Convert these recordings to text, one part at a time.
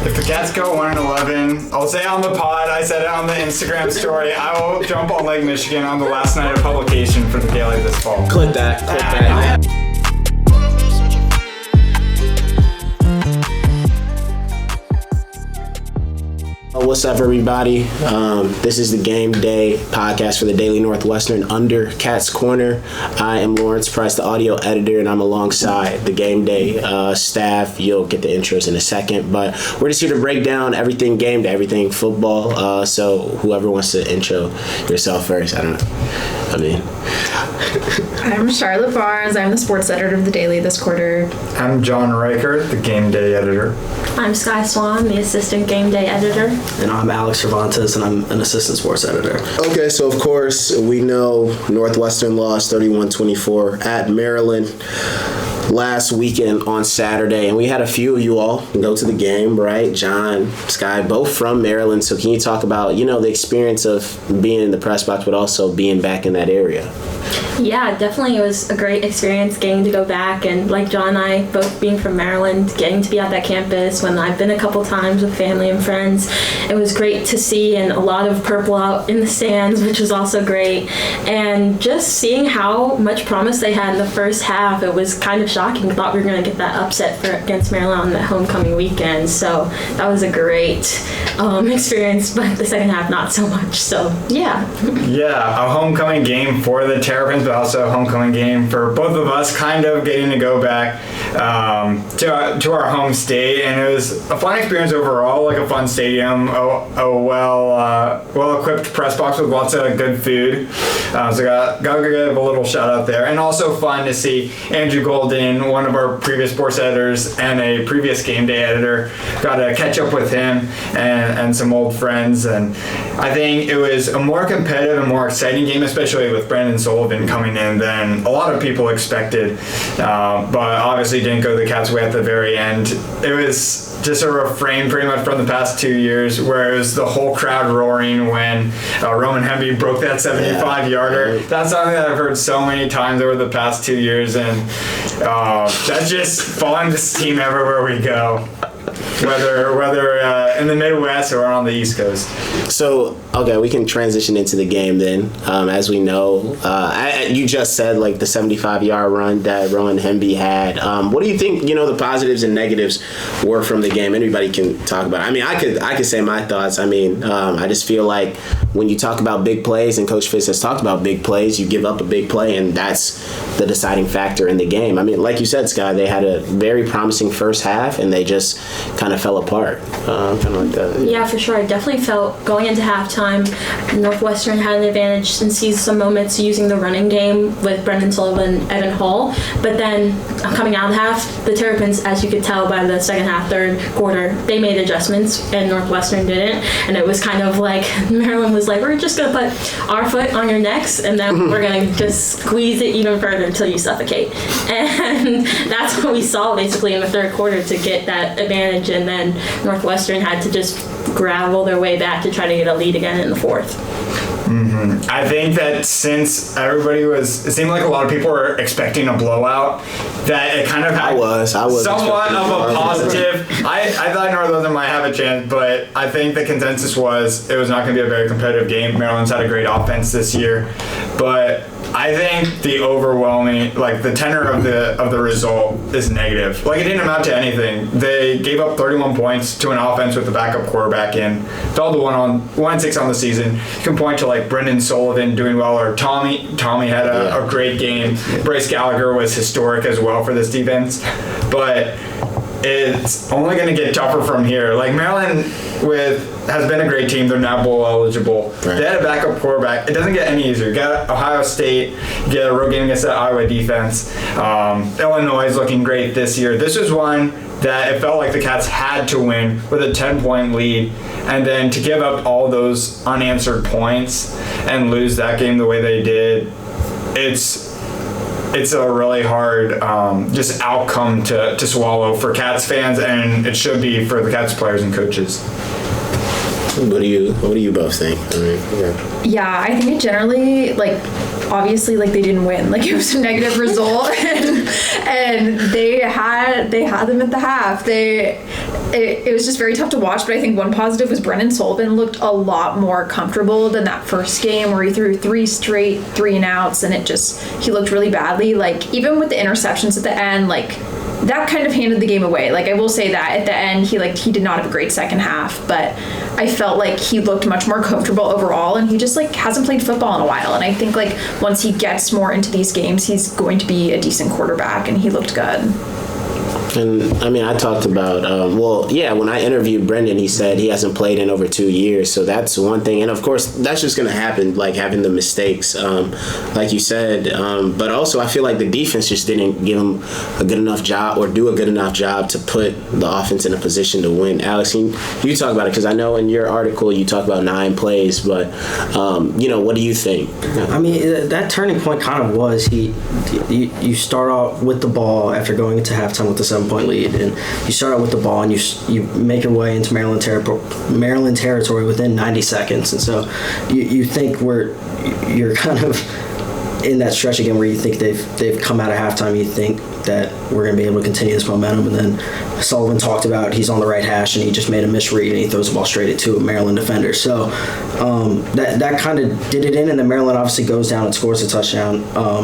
If the Cats go 1-11, I'll say on the pod, I said it on the Instagram story, I will jump on Lake Michigan on the last night of publication for the Daily this fall. Click that. What's up, everybody? This is the Game Day podcast for the Daily Northwestern under Cat's Corner. I am Lawrence Price, the audio editor, and I'm alongside the Game Day staff. You'll get the intros in a second, but we're just here to break down everything Game Day, everything football. So whoever wants to intro yourself first, I'm Charlotte Barnes. I'm the sports editor of the Daily this quarter. I'm John Reichert, the Game Day editor. I'm Sky Swan, the assistant Game Day editor. And I'm Alex Cervantes, and I'm an assistant sports editor. Okay, so of course, we know Northwestern lost 31-24 at Maryland last weekend on Saturday, and we had a few of you all go to the game, right? John, Sky, both from Maryland. So can you talk about, the experience of being in the press box, but also being back in that area? Yeah, definitely. It was a great experience getting to go back, and like John and I, both being from Maryland, getting to be at that campus when I've been a couple times with family and friends. It was great to see, and a lot of purple out in the stands, which was also great. And just seeing how much promise they had in the first half, it was kind of shocking. I thought we were going to get that upset against Maryland on that homecoming weekend. So that was a great experience, but the second half, not so much. So, yeah. Yeah, a homecoming game for the Terrapins, but also a homecoming game for both of us, kind of getting to go back to our home state, and it was a fun experience overall, like a fun stadium, a well-equipped press box with lots of good food, so got to give a little shout out there, and also fun to see Andrew Golden, one of our previous sports editors and a previous Game Day editor, got to catch up with him and some old friends, and I think it was a more competitive and more exciting game, especially with Brendan Sullivan coming in than a lot of people expected, but obviously didn't go the Cats' way at the very end. It was just a refrain pretty much from the past 2 years, where it was the whole crowd roaring when Roman Hemby broke that 75-yarder. That's something that I've heard so many times over the past 2 years, and that's just following this team everywhere we go, whether in the Midwest or on the East Coast. So, okay, we can transition into the game then. As we know, you just said like the 75-yard run that Rowan Hemby had. What do you think, the positives and negatives were from the game? Anybody can talk about it. I mean, I could say my thoughts. I mean, I just feel like when you talk about big plays, and Coach Fitz has talked about big plays, you give up a big play, and that's the deciding factor in the game. I mean, like you said, Scott, they had a very promising first half, and they just kind of fell apart. Kind of like that. Yeah, for sure. I definitely felt going into halftime, Northwestern had an advantage and seized some moments using the running game with Brendan Sullivan, Evan Hull. But then coming out of the half, the Terrapins, as you could tell by the second half, third quarter, they made adjustments and Northwestern didn't. And it was kind of like Maryland was like, we're just going to put our foot on your necks, and then we're going to just squeeze it even further until you suffocate. And that's what we saw basically in the third quarter to get that advantage. And then Northwestern had to just gravel their way back to try to get a lead again in the fourth. Mm-hmm. I think that since it seemed like a lot of people were expecting a blowout, that it kind of had I was somewhat of a positive. I thought Northwestern might have a chance, but I think the consensus was it was not going to be a very competitive game. Maryland's had a great offense this year, but I think the overwhelming, the tenor of the result is negative. It didn't amount to anything. They gave up 31 points to an offense with the backup quarterback in. Fell to 1-6 on the season. You can point to Brendan Sullivan doing well, or Tommy had a great game. Bryce Gallagher was historic as well for this defense, but it's only going to get tougher from here. Maryland has been a great team. They're now bowl eligible. Right. They had a backup quarterback. It doesn't get any easier. You got Ohio State. You get a road game against that Iowa defense. Illinois is looking great this year. This was one that it felt like the Cats had to win with a 10-point lead, and then to give up all those unanswered points and lose that game the way they did, it's a really hard just outcome to swallow for Cats fans, and it should be for the Cats players and coaches. What do you both think? I mean, Yeah, I think it generally, obviously, they didn't win. It was a negative result, and they had them at the half. It was just very tough to watch, but I think one positive was Brendan Sullivan looked a lot more comfortable than that first game where he threw 3 straight 3-and-outs, and he looked really badly. Even with the interceptions at the end, that kind of handed the game away. I will say that at the end, he did not have a great second half, but I felt like he looked much more comfortable overall, and he just hasn't played football in a while. And I think once he gets more into these games, he's going to be a decent quarterback, and he looked good. And I mean, I talked about, when I interviewed Brendan, he said he hasn't played in over 2 years. So that's one thing. And of course, that's just going to happen, having the mistakes, like you said. But also, I feel like the defense just didn't give him a good enough job or do a good enough job to put the offense in a position to win. Alex, you talk about it because I know in your article you talk about 9 plays, but, what do you think? I mean, that turning point kind of was you start out with the ball after going into halftime with the 7-point lead, and you start out with the ball and you make your way into Maryland territory within 90 seconds, and so you think you're kind of in that stretch again where you think they've come out of halftime. You think that we're going to be able to continue this momentum, and then Sullivan talked about he's on the right hash and he just made a misread and he throws the ball straight to a Maryland defender. So that kind of did it in, and then Maryland obviously goes down and scores a touchdown.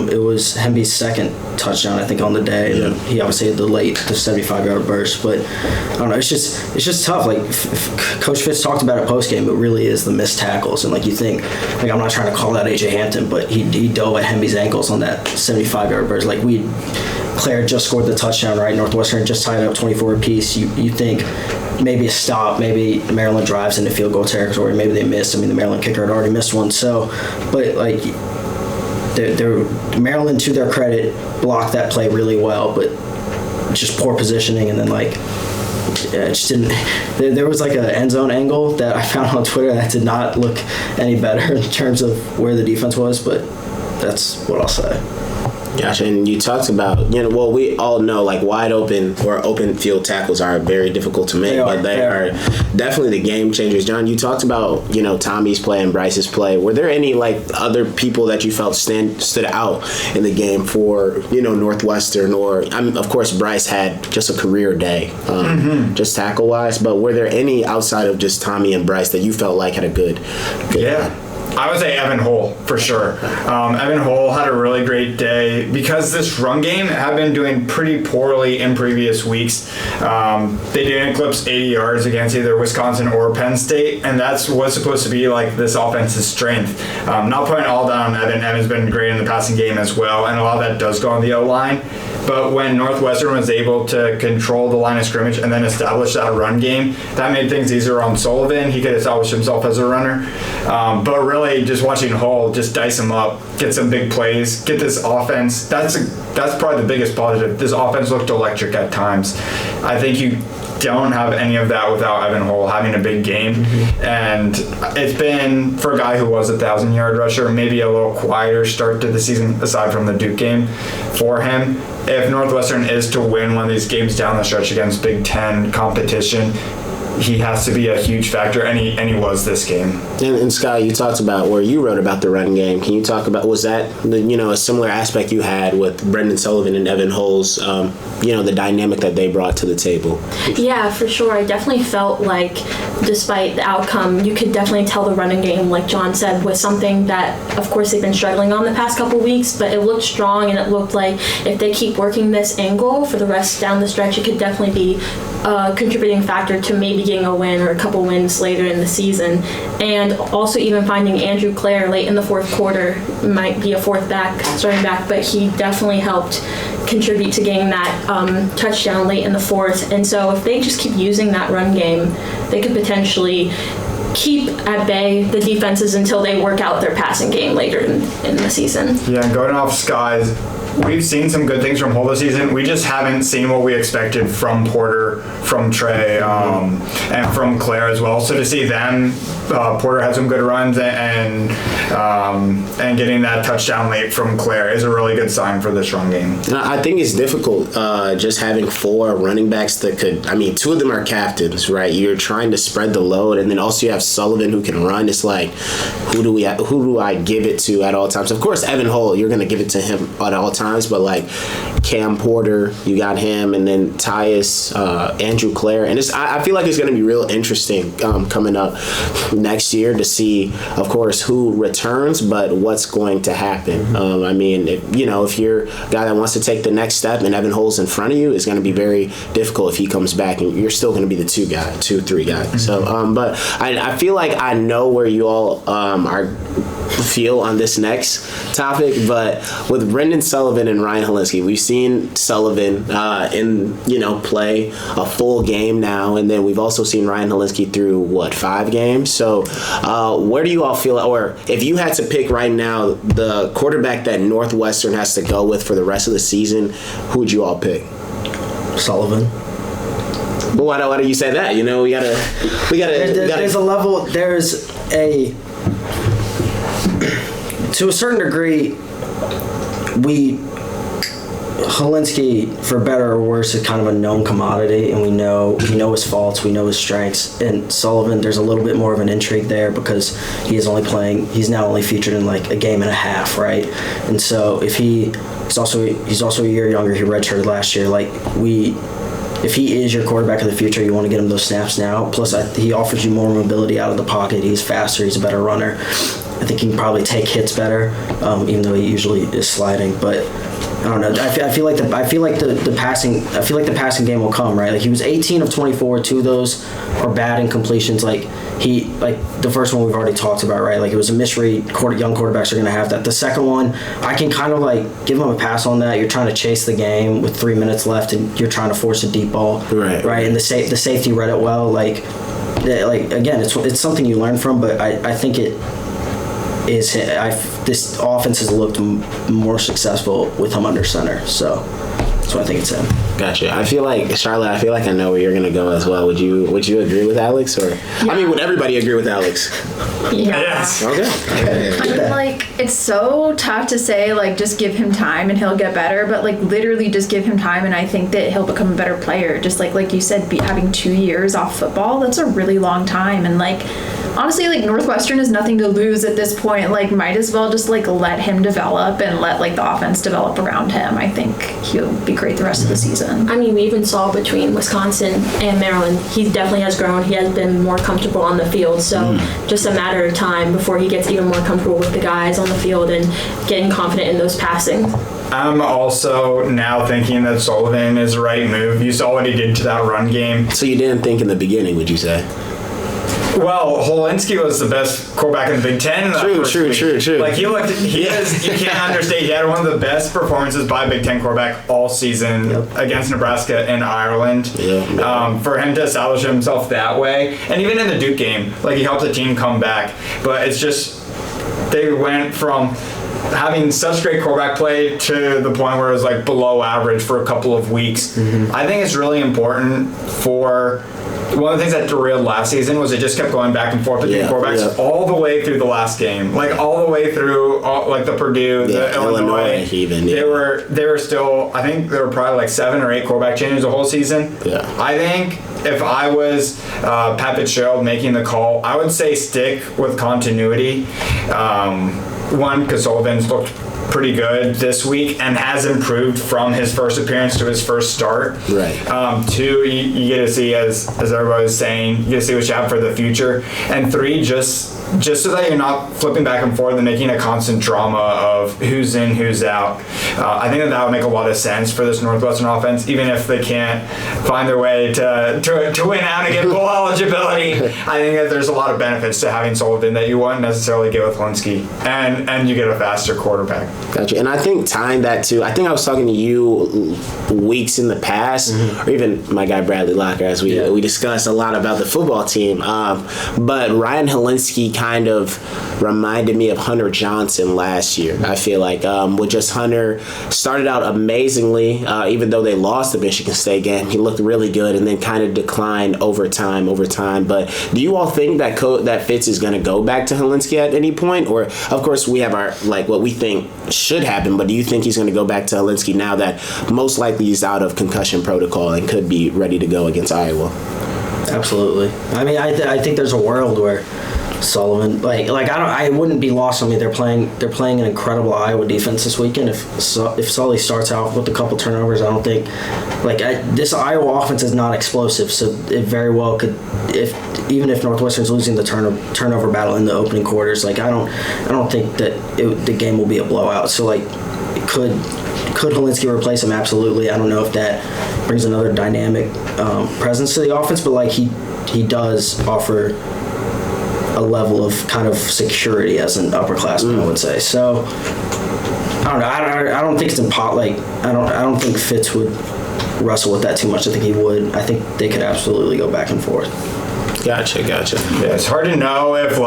It was Hemby's second touchdown, I think, on the day, and then he obviously had the 75-yard burst. But I don't know, it's just tough. Coach Fitz talked about it post game. It really is the missed tackles, and you think, I'm not trying to call out AJ Hampton, but he dove at Hemby's ankles on that 75-yard burst. Claire just scored the touchdown, right? Northwestern just tied up 24 apiece. You think maybe a stop, maybe Maryland drives into field goal territory, maybe they missed. I mean, the Maryland kicker had already missed one. So, but Maryland, to their credit, blocked that play really well, but just poor positioning, and then it just didn't. There was an end zone angle that I found on Twitter that did not look any better in terms of where the defense was, but that's what I'll say. Gotcha. And you talked about, we all know wide open or open field tackles are very difficult to make, but they are definitely the game changers. John, you talked about, Tommy's play and Bryce's play. Were there any other people that you felt stood out in the game for, Northwestern, or of course Bryce had just a career day, just tackle wise, but were there any outside of just Tommy and Bryce that you felt had a good Yeah. I would say Evan Hull, for sure. Evan Hull had a really great day because this run game had been doing pretty poorly in previous weeks. They didn't eclipse 80 yards against either Wisconsin or Penn State, and that's what's supposed to be this offense's strength. Not putting all down on Evan. Evan's been great in the passing game as well, and a lot of that does go on the O-line. But when Northwestern was able to control the line of scrimmage and then establish that run game, that made things easier on Sullivan. He could establish himself as a runner. But really, just watching Hull just dice him up, get some big plays, get this offense. That's probably the biggest positive. This offense looked electric at times. I think you don't have any of that without Evan Hull having a big game. And it's been, for a guy who was a 1,000-yard rusher, maybe a little quieter start to the season aside from the Duke game for him. If Northwestern is to win one of these games down the stretch against Big Ten competition, he has to be a huge factor, and he was this game. And Scott, you talked about where you wrote about the run game. Can you talk about, was that a similar aspect you had with Brendan Sullivan and Evan Hull's, the dynamic that they brought to the table? Yeah, for sure. I definitely felt despite the outcome, you could definitely tell the running game, like John said, was something that, of course, they've been struggling on the past couple weeks, but it looked strong, and it looked like if they keep working this angle for the rest down the stretch, it could definitely be a contributing factor to maybe getting a win or a couple wins later in the season. And also even finding Andrew Clare late in the fourth quarter, might be a starting back, but he definitely helped contribute to getting that touchdown late in the fourth. And so if they just keep using that run game, they could potentially keep at bay the defenses until they work out their passing game later in the season. Yeah, going off Skies, we've seen some good things from Hull this season. We just haven't seen what we expected from Porter, from Trey. and from Claire as well. So to see them, Porter had some good runs, and getting that touchdown late from Claire is a really good sign for this run game. I think it's difficult just having 4 running backs that could. I mean, 2 of them are captains, right? You're trying to spread the load, and then also you have Sullivan who can run. It's like, who do I give it to at all times? Of course, Evan Hull, you're gonna give it to him at all times, but like Cam Porter, you got him, and then Tyus, Andrew Clare, and I feel like it's gonna be real interesting coming up next year to see, of course, who returns, but what's going to happen. I mean, if you're a guy that wants to take the next step and Evan Hull's in front of you, it's going to be very difficult if he comes back and you're still going to be the 2-3 guy. So, but I feel like I know where you all feel on this next topic, but with Brendan Sullivan and Ryan Helinski, we've seen Sullivan play a full game now, and then we've also seen Ryan Helinski through 5 games. So where do you all feel, or if you had to pick right now the quarterback that Northwestern has to go with for the rest of the season, who would you all pick? Sullivan. But why do you say that? We gotta. There's a level. To a certain degree, Helinski, for better or worse, is kind of a known commodity, and we know his faults, we know his strengths. And Sullivan, there's a little bit more of an intrigue there because he's now only featured in like a game and a half, right? And so he's also a year younger. He redshirted last year. If he is your quarterback of the future, you want to get him those snaps now. Plus, he offers you more mobility out of the pocket. He's faster. He's a better runner. I think he can probably take hits better, even though he usually is sliding. But I don't know. I feel like the passing game will come, right. Like, he was 18 of 24. 2 of those are bad incompletions. The first one we've already talked about, right. Like, it was a misread. Young quarterbacks are going to have that. The second one, I can kind of give him a pass on that. You're trying to chase the game with 3 minutes left, and you're trying to force a deep ball, right. And the safety read it well. Again, it's something you learn from, but I think it. This offense has looked more successful with him under center, so that's why I think it's him. Gotcha. I feel like, Charlotte, I know where you're going to go as well. Would you agree with Alex? Or yeah. I mean, would everybody agree with Alex? Yeah. Yes. Okay. It's so tough to say, just give him time and he'll get better, but, literally just give him time, and I think that he'll become a better player. Just like you said, having 2 years off football, that's a really long time, and, honestly, Northwestern has nothing to lose at this point. Might as well just let him develop and let the offense develop around him. I think he'll be great the rest of the season. I mean, we even saw between Wisconsin and Maryland, he definitely has grown. He has been more comfortable on the field. So just a matter of time before he gets even more comfortable with the guys on the field and getting confident in those passing. I'm also now thinking that Sullivan is the right move. You saw what he did to that run game. So you didn't think in the beginning, would you say? Well, Helinski was the best quarterback in the Big Ten. True. You can't understate. He had one of the best performances by a Big Ten quarterback all season against Nebraska and Ireland. For him to establish himself that way, and even in the Duke game, he helped the team come back. But it's just, they went from having such great quarterback play to the point where it was below average for a couple of weeks. I think it's really important for. One of the things that derailed last season was it just kept going back and forth between quarterbacks all the way through the last game, all the way through the Purdue, the Illinois. Even they were still. I think there were probably 7 or 8 quarterback changes the whole season. Yeah. I think if I was Pat Fitzgerald making the call, I would say stick with continuity. One, because Sullivan's looked pretty good this week and has improved from his first appearance to his first start. Right. 2, you get to see, as everybody was saying, you get to see what you have for the future. And 3, just so that you're not flipping back and forth and making a constant drama of who's in, who's out. I think that would make a lot of sense for this Northwestern offense, even if they can't find their way to win out and get bowl eligibility. I think that there's a lot of benefits to having Sullivan that you wouldn't necessarily get with Helinski, and you get a faster quarterback. Gotcha. And I think tying that to, I think I was talking to you weeks in the past, or even my guy Bradley Locker, as we discussed a lot about the football team. But Ryan Helinski kind of reminded me of Hunter Johnson last year. I feel like with just Hunter started out amazingly, even though they lost the Michigan State game, he looked really good and then kind of declined over time. But do you all think that that Fitz is going to go back to Helinski at any point? Or, of course, we have our, like, what we think should happen, but do you think he's going to go back to Helinski now that most likely he's out of concussion protocol and could be ready to go against Iowa? Absolutely. I mean, I think there's a world where Sullivan, I wouldn't be lost on me. They're playing an incredible Iowa defense this weekend. If Sully starts out with a couple turnovers, I don't think this Iowa offense is not explosive. So it very well could, even if Northwestern's losing the turnover battle in the opening quarters, I don't think that the game will be a blowout. So could Helinski replace him? Absolutely. I don't know if that brings another dynamic presence to the offense, but he does offer a level of kind of security as an upperclassman, I would say. So I don't know. I don't think it's I don't think Fitz would wrestle with that too much. I think he would. I think they could absolutely go back and forth. Gotcha. Yeah, it's hard to know if,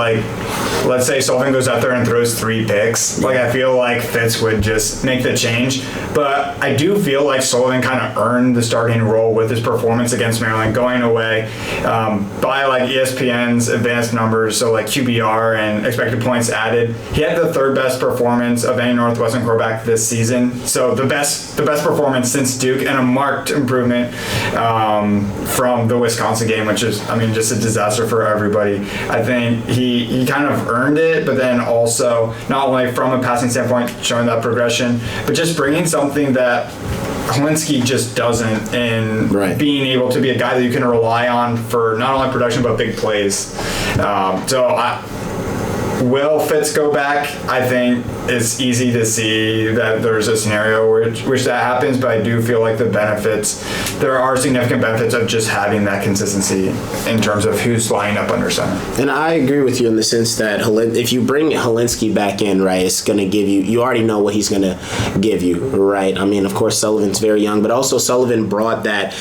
let's say Sullivan goes out there and throws 3 picks. I feel like Fitz would just make the change. But I do feel like Sullivan kind of earned the starting role with his performance against Maryland, going away by ESPN's advanced numbers, so QBR and expected points added. He had the 3rd best performance of any Northwestern quarterback this season. So the best performance since Duke, and a marked improvement from the Wisconsin game, which is, just a disaster for everybody. I think he kind of earned it, but then also not only from a passing standpoint showing that progression, but just bringing something that Helinski just doesn't, in being able to be a guy that you can rely on for not only production but big plays. Will Fitz go back? I think it's easy to see that there's a scenario which that happens, but I do feel like there are significant benefits of just having that consistency in terms of who's lining up under center. And I agree with you in the sense that if you bring Helinski back in, it's going to give you already know what he's going to give you, right? Of course, Sullivan's very young, but also Sullivan brought that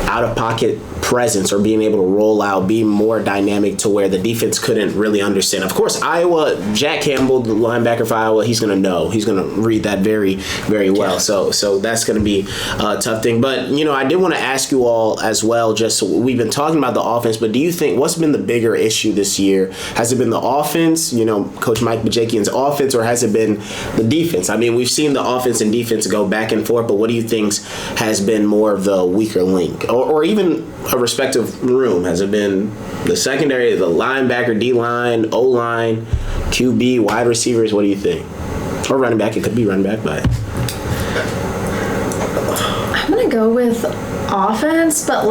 out-of-pocket presence, or being able to roll out, be more dynamic to where the defense couldn't really understand. Of course, Iowa, Jack Campbell, the linebacker for Iowa, he's going to know. He's going to read that very, very well. Yeah. So that's going to be a tough thing. But, I did want to ask you all as well, just we've been talking about the offense, but do you think, what's been the bigger issue this year? Has it been the offense, Coach Mike Bajakian's offense, or has it been the defense? We've seen the offense and defense go back and forth, but what do you think has been more of the weaker link? Or even a respective room? Has it been the secondary, the linebacker, D-line, O-line, QB, wide receivers? What do you think? Or running back? It could be running back, but I'm gonna go with offense, but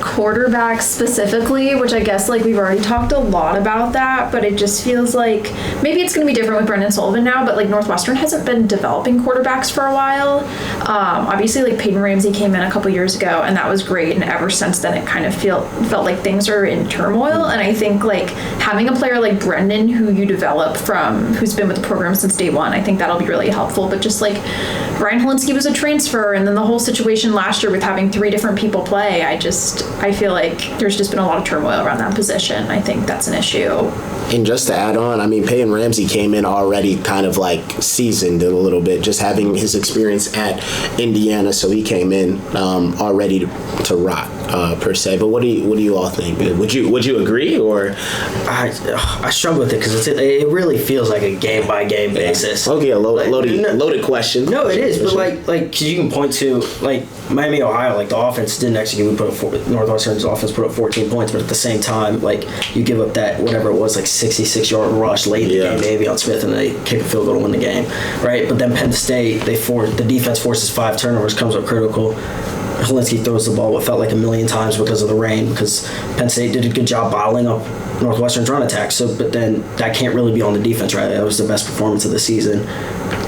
quarterback specifically, which I guess we've already talked a lot about that, but it just feels like maybe it's going to be different with Brendan Sullivan now, but Northwestern hasn't been developing quarterbacks for a while. Obviously Peyton Ramsey came in a couple years ago and that was great, and ever since then it kind of felt like things are in turmoil, and I think having a player like Brendan who you develop from, who's been with the program since day one, I think that'll be really helpful. But just Ryan Helinski was a transfer, and then the whole situation last year with having 3 different people play, I feel like there's just been a lot of turmoil around that position. I think that's an issue. And just to add on, Peyton Ramsey came in already kind of seasoned a little bit, just having his experience at Indiana, so he came in already to rock per se. But what do you all think? Would you agree, or? I struggle with it because it really feels like a game by game basis. Okay, a loaded question. No, it is, but cause you can point to Miami, Ohio, the offense didn't execute. Northwestern's offense put up 14 points, but at the same time, you give up that whatever it was, 66-yard rush late in the game, maybe on Smith, and they kick a field goal to win the game, right? But then Penn State, the defense forces 5 turnovers, comes up critical. Helinski throws the ball what felt like a million times because of the rain, because Penn State did a good job bottling up Northwestern's run attack. So, but then that can't really be on the defense, right? That was the best performance of the season.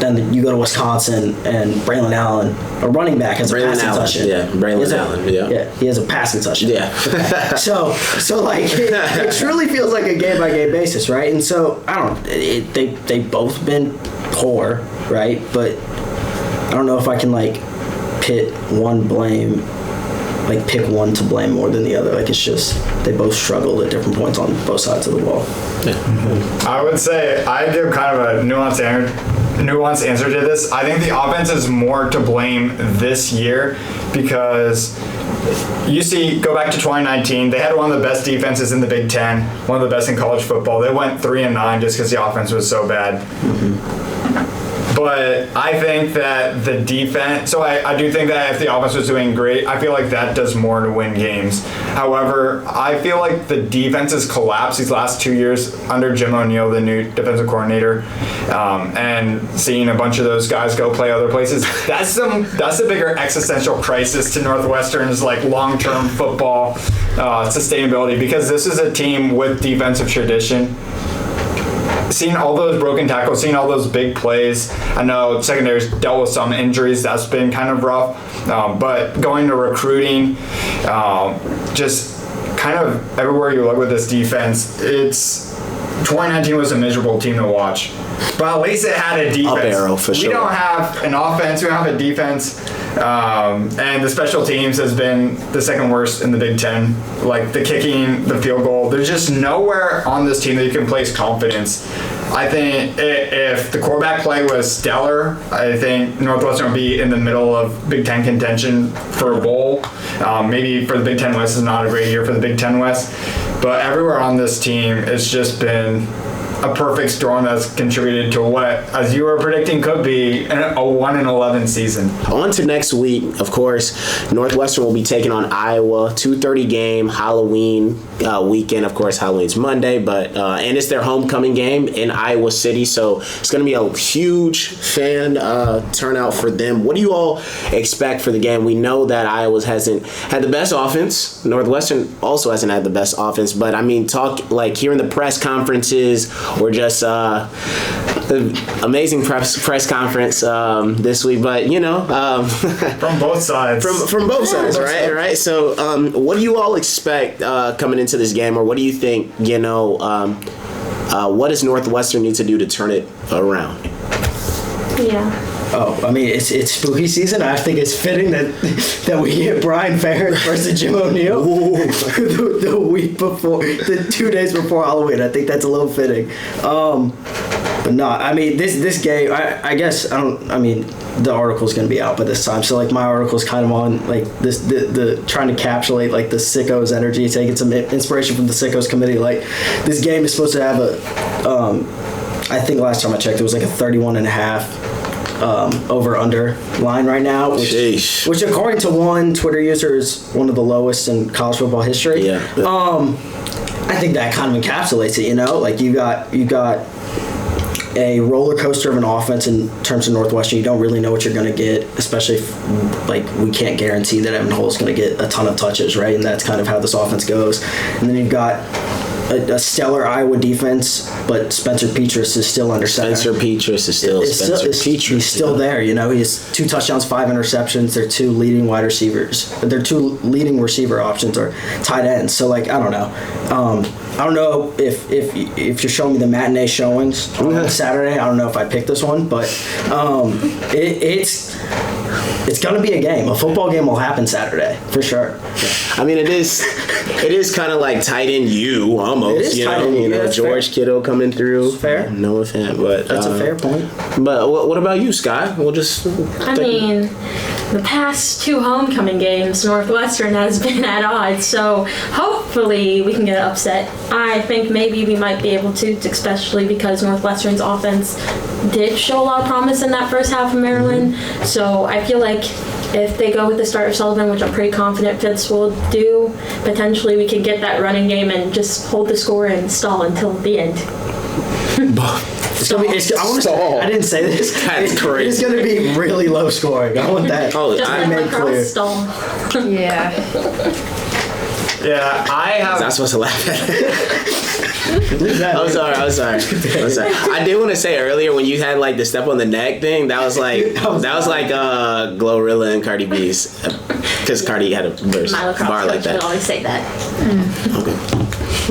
Then you go to Wisconsin and Braylon Allen, a running back, has a passing touchdown. Yeah, Braylon Allen. Yeah, he has a passing touchdown. Yeah. So like it truly feels like a game by game basis, right? And so I don't. They've both been poor, right? But I don't know if I can like pit one blame, like pick one to blame more than the other. Like it's just they both struggled at different points on both sides of the ball. Yeah. I would say I give kind of a nuanced answer to this. I think the offense is more to blame this year because you see, go back to 2019, they had one of the best defenses in the Big Ten, one of the best in college football. They went 3-9 just because the offense was so bad. But I think that the defense, so I do think that if the offense was doing great, I feel like that does more to win games. However, I feel like the defense has collapsed these last 2 years under Jim O'Neill, the new defensive coordinator, and seeing a bunch of those guys go play other places. That's a bigger existential crisis to Northwestern's like long-term football sustainability, because this is a team with defensive tradition. Seeing all those broken tackles, seeing all those big plays. I know secondary's dealt with some injuries. That's been kind of rough. But going to recruiting, just kind of everywhere you look with this defense, 2019 was a miserable team to watch. But at least it had a defense. Up arrow for sure. We don't have an offense. We don't have a defense. And the special teams has been the second worst in the Big Ten. Like the kicking, the field goal. There's just nowhere on this team that you can place confidence. I think if the quarterback play was stellar, I think Northwestern would be in the middle of Big Ten contention for a bowl. Maybe for the Big Ten West is not a great year for the Big Ten West. But everywhere on this team, it's just been a perfect storm that's contributed to what, as you were predicting, could be a 1-11 season. On to next week, of course, Northwestern will be taking on Iowa, 2:30 game, Halloween weekend. Of course, Halloween's Monday, but and it's their homecoming game in Iowa City, so it's going to be a huge fan turnout for them. What do you all expect for the game? We know that Iowa hasn't had the best offense. Northwestern also hasn't had the best offense, but I mean, talk like hearing the press conferences or just amazing press conference this week, but you know, from both sides, from both sides, right. So, what do you all expect coming into this game, or what do you think? You know, what does Northwestern need to do to turn it around? Yeah. Oh, I mean, it's spooky season. I think it's fitting that we get Brian Ferentz versus Jim O'Neill the week before, the 2 days before Halloween. I think that's a little fitting. But no, I mean, this game, I guess, the article's going to be out by this time. So, like, my article's kind of on, like, this, the trying to encapsulate, like, the Sickos energy, taking some inspiration from the Sickos committee. Like, this game is supposed to have I think last time I checked, it was like a 31.5 over-under line right now, which according to one Twitter user is one of the lowest in college football history. Yeah. I think that kind of encapsulates it, you know? Like, you got a roller coaster of an offense in terms of Northwestern. You don't really know what you're going to get, especially if, like, we can't guarantee that Evan Hull's going to get a ton of touches, right? And that's kind of how this offense goes. And then you've got a stellar Iowa defense, but Spencer Petras is still under center. Spencer Petras is still Spencer Petras. He's still there, you know. He has 2 touchdowns, 5 interceptions. Their 2 leading wide receivers. Their 2 leading receiver options are tight ends. So, like, I don't know. I don't know if you're showing me the matinee showings on Saturday. I don't know if I picked this one, but it's going to be a game. A football game will happen Saturday for sure. I mean, it is kind of like tight end U almost. It is you tight know, end U, you know, that's George fair. Kittle coming through. It's fair. No offense, but That's a fair point. But what about you, Sky? We'll just. I mean, the past 2 homecoming games, Northwestern has been at odds, so hopefully we can get upset. I think maybe we might be able to, especially because Northwestern's offense did show a lot of promise in that first half of Maryland. Mm-hmm. So I feel like if they go with the start of Sullivan, which I'm pretty confident Fitz will do, potentially we could get that running game and just hold the score and stall until the end. It's gonna be. I want to say. I didn't say this. That's crazy. It's gonna be really low scoring. I want that. Oh, Just I let made lacrosse clear. stall. Yeah. Yeah, I was not have. supposed to laugh at it. Leave that. I'm sorry. I did want to say earlier when you had like the step on the neck thing, that was like Glorilla and Cardi B's, because Cardi had a verse My lacrosse bar like coach would that. always say that. Okay.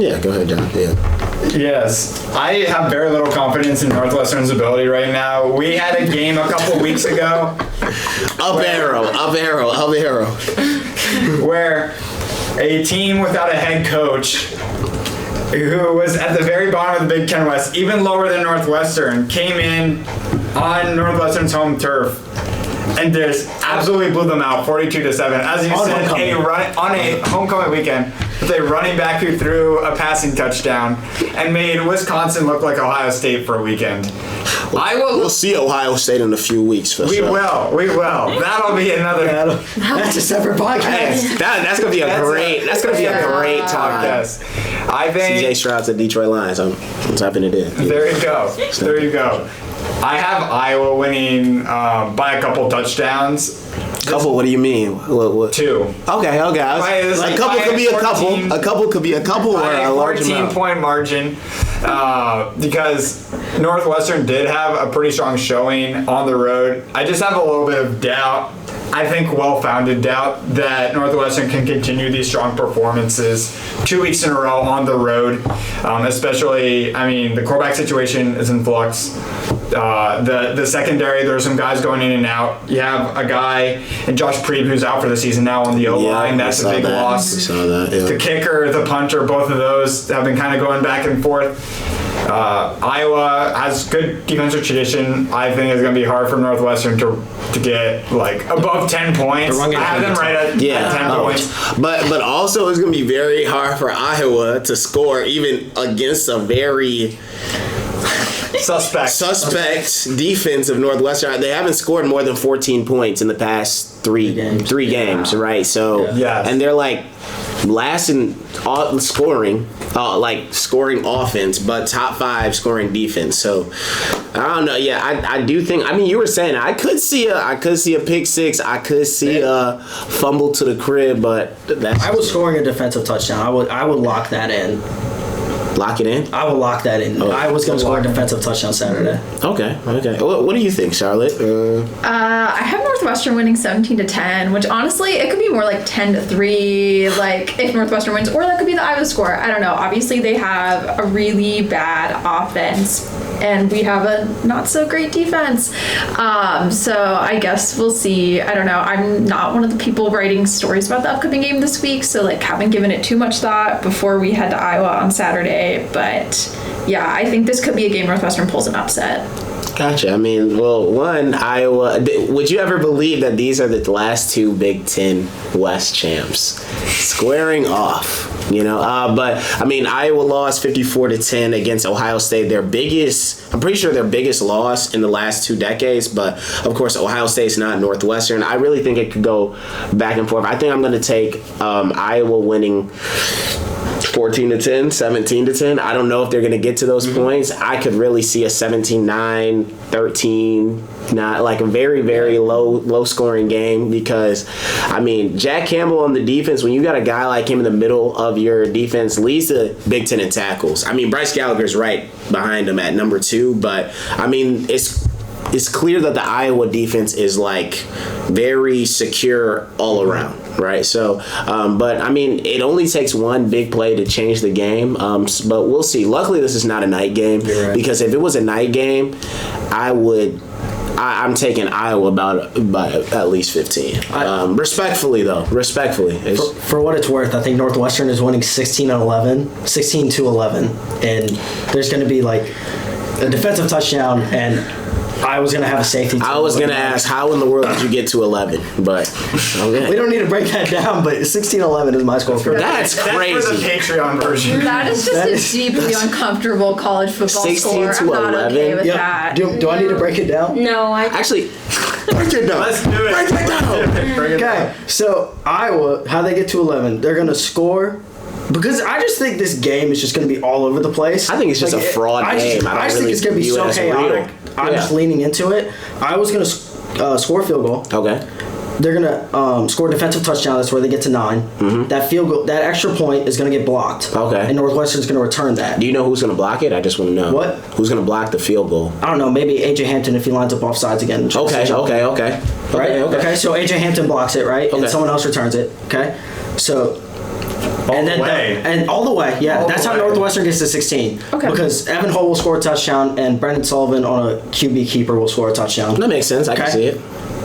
Yeah, go ahead, John. Yeah. Yes, I have very little confidence in Northwestern's ability right now. We had a game a couple weeks ago Up arrow. where a team without a head coach who was at the very bottom of the Big Ten West, even lower than Northwestern, came in on Northwestern's home turf and just absolutely blew them out 42-7. As you On said, homecoming. on a homecoming weekend with a running back who threw a passing touchdown and made Wisconsin look like Ohio State for a weekend. We'll see Ohio State in a few weeks for We sure. will. That'll be another That's a separate podcast. Hey, that's gonna be a great talk. podcast. I think CJ Stroud's at Detroit Lions. I'm tapping it in. There you go. I have Iowa winning by a couple touchdowns. Couple? What do you mean? What? 2. Okay. It's A like couple by could be a 14 couple. A couple could be a couple or By a a large amount. 14-point margin, because Northwestern did have a pretty strong showing on the road. I just have a little bit of doubt. I think well-founded doubt that Northwestern can continue these strong performances 2 weeks in a row on the road. Especially, I mean, the quarterback situation is in flux. The secondary, there's some guys going in and out. You have a guy in Josh Preeb who's out for the season now on the O-line. That's a big loss. I saw that. Yeah. The kicker, the punter, both of those have been kind of going back and forth. Iowa has good defensive tradition. I think it's going to be hard for Northwestern to get like above 10 points. I have them right at 10 points. But also it's going to be very hard for Iowa to score even against a very suspect defense of Northwestern. They haven't scored more than 14 points in the past three games, right? So and they're like last in scoring, scoring offense, but top 5 scoring defense. So I don't know. Yeah, I do think. I mean, you were saying I could see a pick six. I could see a fumble to the crib, but that's. I was scoring a defensive touchdown. I would lock that in. Lock it in? I will lock that in. I was going to score a defensive touchdown Saturday. Okay. What do you think, Charlotte? I have Northwestern winning 17-10, which honestly, it could be more like 10-3, like if Northwestern wins, or that could be the Iowa score. I don't know. Obviously, they have a really bad offense, and we have a not so great defense. So I guess we'll see. I don't know. I'm not one of the people writing stories about the upcoming game this week, so like haven't given it too much thought before we head to Iowa on Saturday. But yeah, I think this could be a game Northwestern pulls an upset. Gotcha. I mean, well, one, Iowa. Would you ever believe that these are the last 2 Big Ten West champs squaring off? You know, but I mean, Iowa lost 54-10 against Ohio State. I'm pretty sure their biggest loss in the last 2 decades. But of course, Ohio State's not Northwestern. I really think it could go back and forth. I think I'm going to take Iowa winning 14-10, 17-10. I don't know if they're going to get to those points. I could really see a 17-9, 13, not like a very, very low scoring game, because I mean, Jack Campbell on the defense, when you got a guy like him in the middle of your defense, leads the Big Ten in tackles. I mean, Bryce Gallagher's right behind him at number 2, but I mean, it's clear that the Iowa defense is like very secure all around, right? So, but I mean, it only takes one big play to change the game. But we'll see. Luckily, this is not a night game, because if it was a night game, I'm taking Iowa by at least 15. Respectfully, though. For what it's worth, I think Northwestern is winning 16-11, and there's going to be like a defensive touchdown, and I was going to have a safety. I was going to ask, how in the world did you get to 11? But okay. We don't need to break that down, but 16-11 is my score for That's crazy. That's for the Patreon version. That is just a deeply uncomfortable college football 16 score. to I'm not 11. okay with that. Do I need to break it down? No, Actually, break it down. Let's do it. Break it down. Bring it down. Okay, so Iowa, how they get to 11? They're going to score Because I just think this game is just going to be all over the place. I think it's just a fraud game. I just think it's going to be so chaotic. I'm just leaning into it. I was going to score a field goal. Okay. They're going to score a defensive touchdown. That's where they get to 9. Mm-hmm. That field goal, that extra point is going to get blocked. Okay. And Northwestern's going to return that. Do you know who's going to block it? I just want to know. What? Who's going to block the field goal? I don't know. Maybe A.J. Hampton if he lines up off sides again. Okay. Right? Okay. So A.J. Hampton blocks it, right? And someone else returns it. Okay. So... all the way. Yeah. That's how Northwestern gets to 16. Okay. Because Evan Hull will score a touchdown, and Brendan Sullivan on a QB keeper will score a touchdown. That makes sense. I can see it.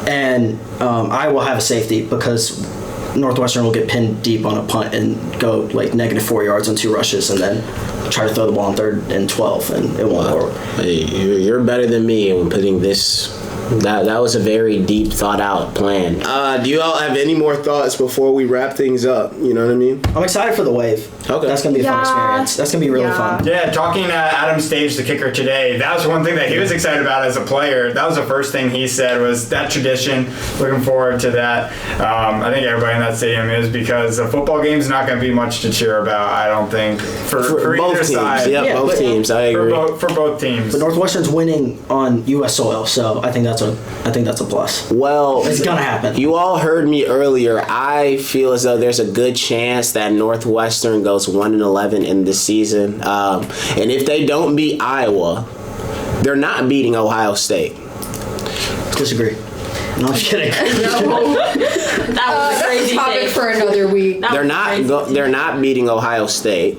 And I will have a safety because Northwestern will get pinned deep on a punt and go like -4 yards on 2 rushes, and then try to throw the ball on 3rd and 12, and it won't work. Hey, you're better than me in putting this. That was a very deep, thought out plan. Do you all have any more thoughts before we wrap things up? You know what I mean? I'm excited for the wave. Okay. That's gonna be a fun experience. That's gonna be really fun. Yeah, talking to Adam Stage, the kicker today, that was one thing that he was excited about as a player. That was the first thing he said was that tradition. Looking forward to that. I think everybody in that stadium is, because the football game's not going to be much to cheer about, I don't think, for both either teams. side. Yeah, both teams. I agree. For both teams. But Northwestern's winning on U.S. soil, so I think that's a plus. Well, It's gonna happen. You all heard me earlier. I feel as though there's a good chance that Northwestern goes 1-11 in this season. And if they don't beat Iowa, they're not beating Ohio State. Disagree. No, I'm kidding. That was a crazy topic take. for another week. That They're was not. crazy. They're not beating Ohio State.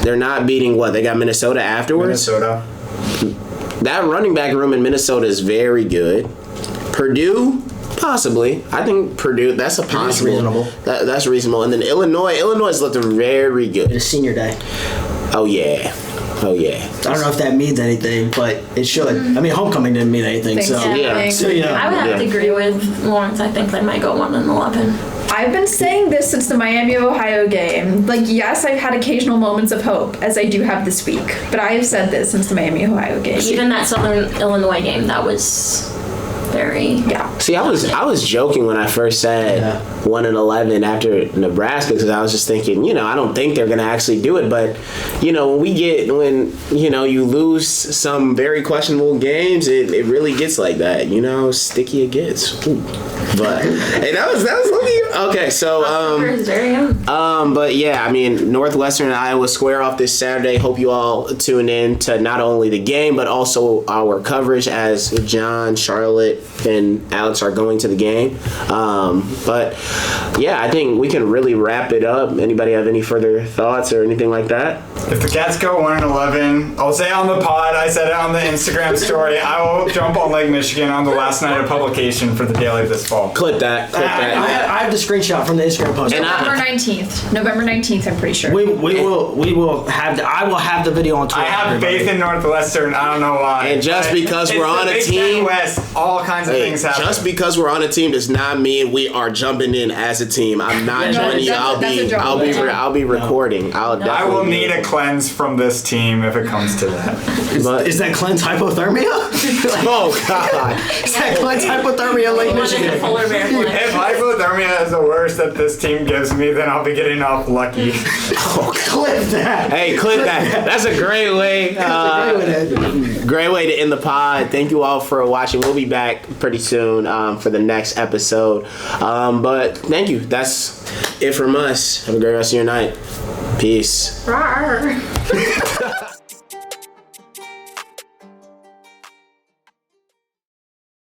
They're not beating what? They got Minnesota afterwards. Minnesota. That running back room in Minnesota is very good. Purdue, possibly. I think Purdue. That's a possible. reasonable. That's reasonable. And then Illinois. Illinois is looking very good. It's senior day. Oh yeah. I don't know if that means anything, but it should. I mean, homecoming didn't mean anything, so Yeah. So, yeah. I would have to agree with Lawrence. I think they might go 1-11. I've been saying this since the Miami, Ohio game. Like, yes, I've had occasional moments of hope, as I do have this week. But I have said this since the Miami, Ohio game. Even that Southern Illinois game, that was very... Yeah. See, I was joking when I first said 1-11 after Nebraska, because I was just thinking, I don't think they're gonna actually do it. But when you lose some very questionable games, it really gets like that. Sticky it gets. Ooh. But hey, that was looking okay. So but yeah, I mean, Northwestern and Iowa square off this Saturday. Hope you all tune in to not only the game but also our coverage as John, Charlotte, and Alex are going to the game. But yeah, I think we can really wrap it up. Anybody have any further thoughts or anything like that? If the Cats go 1-11, I'll say on the pod, I said it on the Instagram story, I will jump on Lake Michigan on the last night of publication for the Daily this fall. Clip that. I have the screenshot from the Instagram post. And November 19th, I'm pretty sure. We will have I will have the video on Twitter. I have faith in Northwestern. I don't know why. And just because we're on a Big team, Ten West, all kinds of things happen. just because we're on a team does not mean we are jumping in as a team. I'm not joining you. I'll be recording. I will need a cleanse from this team if it comes to that. Is that cleanse hypothermia? Oh God! Is that cleanse hypothermia Lake Michigan? Polar bear flinch. If hypothermia is the worst that this team gives me, then I'll be getting off lucky. Clip that. Hey, clip that. That's a great way. Great way to end the pod. Thank you all for watching. We'll be back pretty soon for the next episode. But thank you. That's it from us. Have a great rest of your night. Peace. Rawr.